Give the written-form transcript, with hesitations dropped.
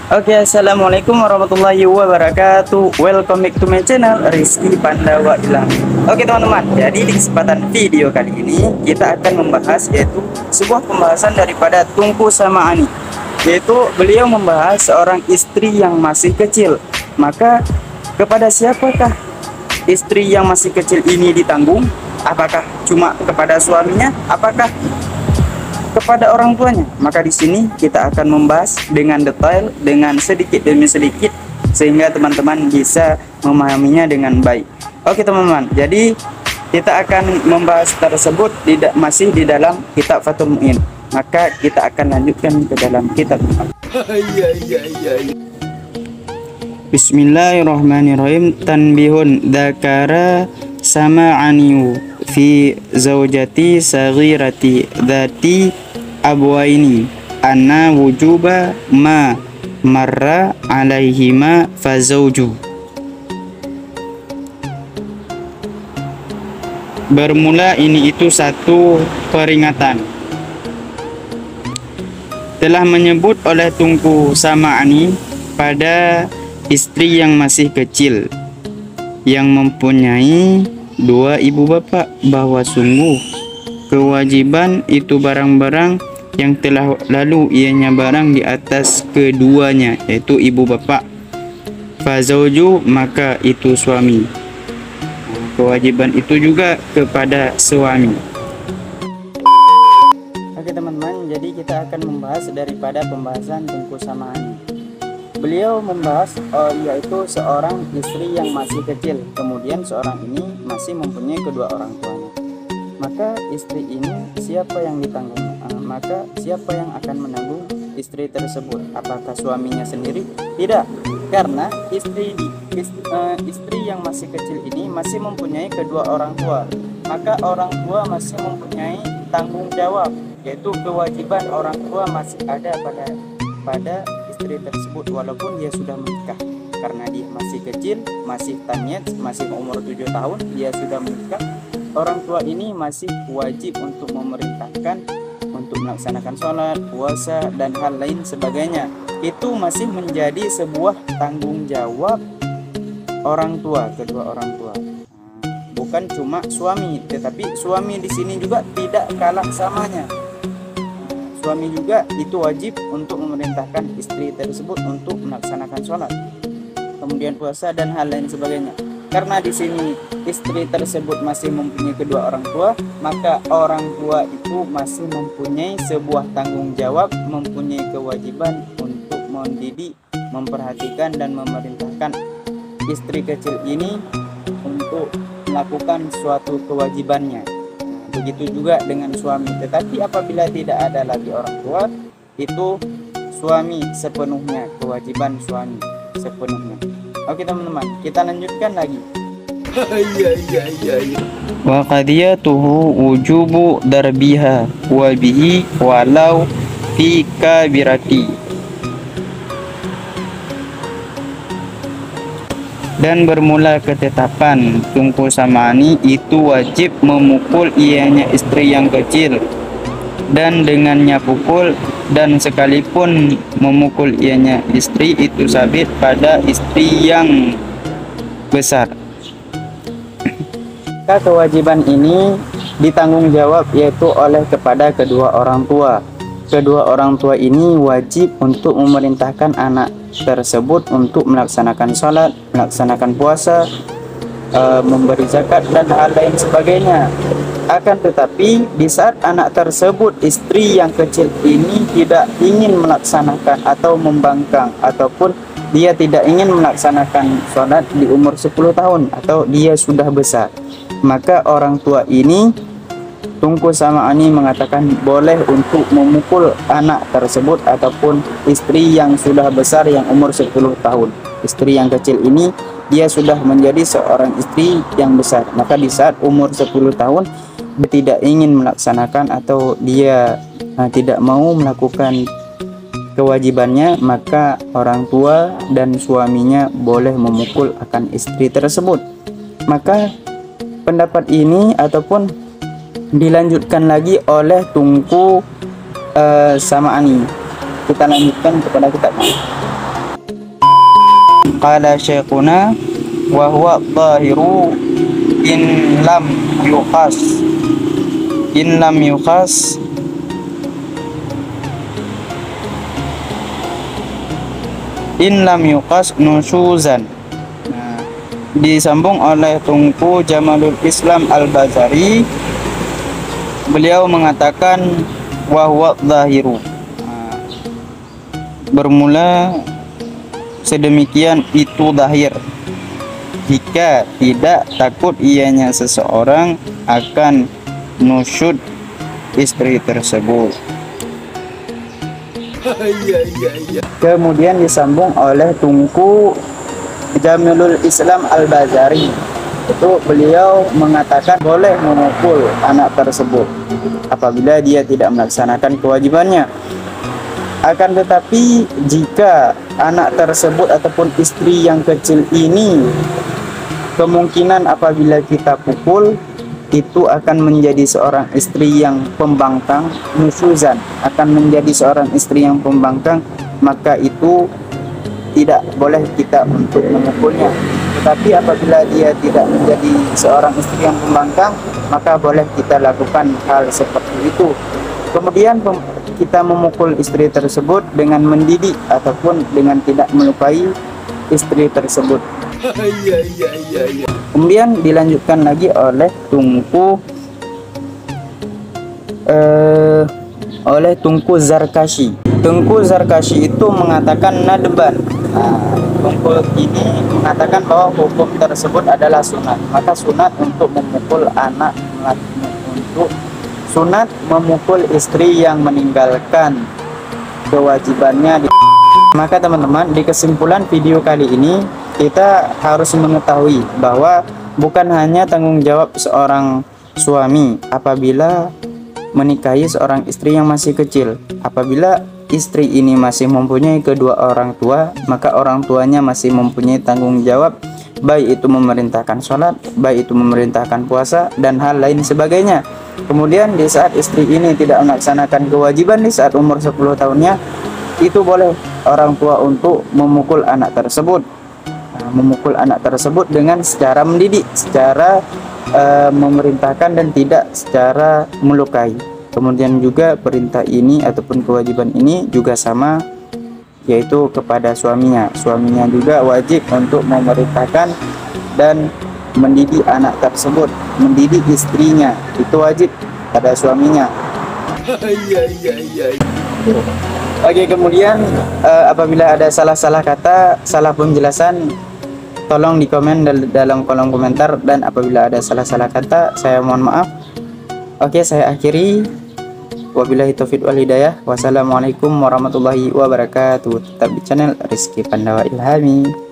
Oke, assalamualaikum warahmatullahi wabarakatuh. Welcome back to my channel Rizky Pandawa Ilang. Oke teman-teman, jadi di kesempatan video kali ini kita akan membahas yaitu sebuah pembahasan daripada Tungku sama Ani. Yaitu beliau membahas seorang istri yang masih kecil. Maka kepada siapakah istri yang masih kecil ini ditanggung? Apakah cuma kepada suaminya? Apakah kepada orang tuanya? Maka di sini kita akan membahas dengan detail, dengan sedikit demi sedikit, sehingga teman-teman bisa memahaminya dengan baik. Oke teman-teman, jadi kita akan membahas tersebut masih di dalam kitab Fathul Mu'in. Maka kita akan lanjutkan ke dalam kitab. Bismillahirrahmanirrahim. Tanbihun dzakara sama'aniu fi zaujati saghirati dzati abwaini anna wujuba ma marra alaihima fazauju. Bermula ini itu satu peringatan. Telah menyebut oleh Tungku sama Ani pada istri yang masih kecil yang mempunyai dua ibu bapak bahwa sungguh kewajiban itu barang-barang yang telah lalu ianya barang di atas keduanya, yaitu ibu bapak. Fazauju, maka itu suami. Kewajiban itu juga kepada suami. Oke teman-teman, jadi kita akan membahas daripada pembahasan Tungku sama Ani. Beliau membahas yaitu seorang istri yang masih kecil, kemudian seorang ini masih mempunyai kedua orang tuanya. Maka istri ini siapa yang ditanggung? Maka siapa yang akan menanggung istri tersebut? Apakah suaminya sendiri? Tidak, karena istri yang masih kecil ini masih mempunyai kedua orang tua. Maka orang tua masih mempunyai tanggung jawab, yaitu kewajiban orang tua masih ada pada istri tersebut walaupun dia sudah menikah. Karena dia masih kecil, masih tamiz, masih umur 7 tahun, dia sudah menikah. Orang tua ini masih wajib untuk memerintahkan untuk melaksanakan sholat, puasa, dan hal lain sebagainya. Itu masih menjadi sebuah tanggung jawab orang tua, kedua orang tua. Bukan cuma suami, tetapi suami di sini juga tidak kalah samanya. Suami juga itu wajib untuk memerintahkan istri tersebut untuk melaksanakan sholat, kemudian puasa, dan hal lain sebagainya. Karena di sini istri tersebut masih mempunyai kedua orang tua, maka orang tua itu masih mempunyai sebuah tanggung jawab, mempunyai kewajiban untuk mendidik, memperhatikan, dan memerintahkan istri kecil ini untuk melakukan suatu kewajibannya. Begitu juga dengan suami. Tetapi apabila tidak ada lagi orang tua, itu suami sepenuhnya, kewajiban suami sepenuhnya. Oke teman-teman, kita lanjutkan lagi. Wa qadiyatuhu wujubu darbiha wa bihi walau fi kabirati. Dan bermula ketetapan Tungku sama Ani itu wajib memukul ianya istri yang kecil, dan dengannya pukul dan sekalipun memukul ianya istri itu sabit pada istri yang besar. Kewajiban ini ditanggung jawab yaitu oleh kepada kedua orang tua. Kedua orang tua ini wajib untuk memerintahkan anak tersebut untuk melaksanakan sholat, melaksanakan puasa, memberi zakat, dan hal lain sebagainya. Akan tetapi di saat anak tersebut, istri yang kecil ini tidak ingin melaksanakan atau membangkang, ataupun dia tidak ingin melaksanakan sholat di umur 10 tahun atau dia sudah besar, maka orang tua ini, Tungku sama Ani, mengatakan boleh untuk memukul anak tersebut ataupun istri yang sudah besar yang umur 10 tahun. Istri yang kecil ini dia sudah menjadi seorang istri yang besar. Maka di saat umur 10 tahun dia tidak ingin melaksanakan atau dia tidak mau melakukan kewajibannya, maka orang tua dan suaminya boleh memukul akan istri tersebut. Maka pendapat ini ataupun dilanjutkan lagi oleh Tungku sama Ani. Kita lanjutkan kepada kitabnya. qala syekhuna wa huwa dhahiru in lam yukhas nusuzan. Nah, disambung oleh Tunku Jamalul Islam Al-Bazari, beliau mengatakan wa huwa dhahiru. Nah, bermula sedemikian itu zahir jika tidak takut ianya seseorang akan nusyud istri tersebut. Kemudian disambung oleh Tunku Jamilul Islam Al-Bazari, itu beliau mengatakan boleh memukul anak tersebut apabila dia tidak melaksanakan kewajibannya. Akan tetapi jika anak tersebut ataupun istri yang kecil ini, kemungkinan apabila kita pukul itu akan menjadi seorang istri yang pembangkang, nusuzan, akan menjadi seorang istri yang pembangkang, maka itu tidak boleh kita untuk memukulnya. Tetapi apabila dia tidak menjadi seorang istri yang pembangkang, maka boleh kita lakukan hal seperti itu. Kemudian kita memukul istri tersebut dengan mendidik ataupun dengan tidak melukai istri tersebut. Kemudian dilanjutkan lagi oleh Tunku Zarkashi. Tunku Zarkashi itu mengatakan nadban. Nah, Tunku ini mengatakan bahwa hukum tersebut adalah sunat. Maka sunat untuk memukul anak, untuk sunat memukul istri yang meninggalkan kewajibannya. Maka teman-teman, di kesimpulan video kali ini kita harus mengetahui bahwa bukan hanya tanggung jawab seorang suami apabila menikahi seorang istri yang masih kecil. Apabila istri ini masih mempunyai kedua orang tua, maka orang tuanya masih mempunyai tanggung jawab, baik itu memerintahkan sholat, baik itu memerintahkan puasa, dan hal lain sebagainya. Kemudian di saat istri ini tidak melaksanakan kewajiban di saat umur 10 tahunnya, itu boleh orang tua untuk memukul anak tersebut. Nah, memukul anak tersebut dengan secara mendidik, secara memerintahkan dan tidak secara melukai. Kemudian juga perintah ini ataupun kewajiban ini juga sama, yaitu kepada suaminya. Suaminya juga wajib untuk memerintahkan dan mendidik anak tersebut, mendidik istrinya, itu wajib pada suaminya. Oke, kemudian apabila ada salah-salah kata, salah penjelasan, tolong di komen dalam kolom komentar, dan apabila ada salah-salah kata saya mohon maaf. Oke, saya akhiri. Wabillahi taufiq wal hidayah. Wassalamualaikum warahmatullahi wabarakatuh. Tetap di channel Rizky Pandawa Ilhami.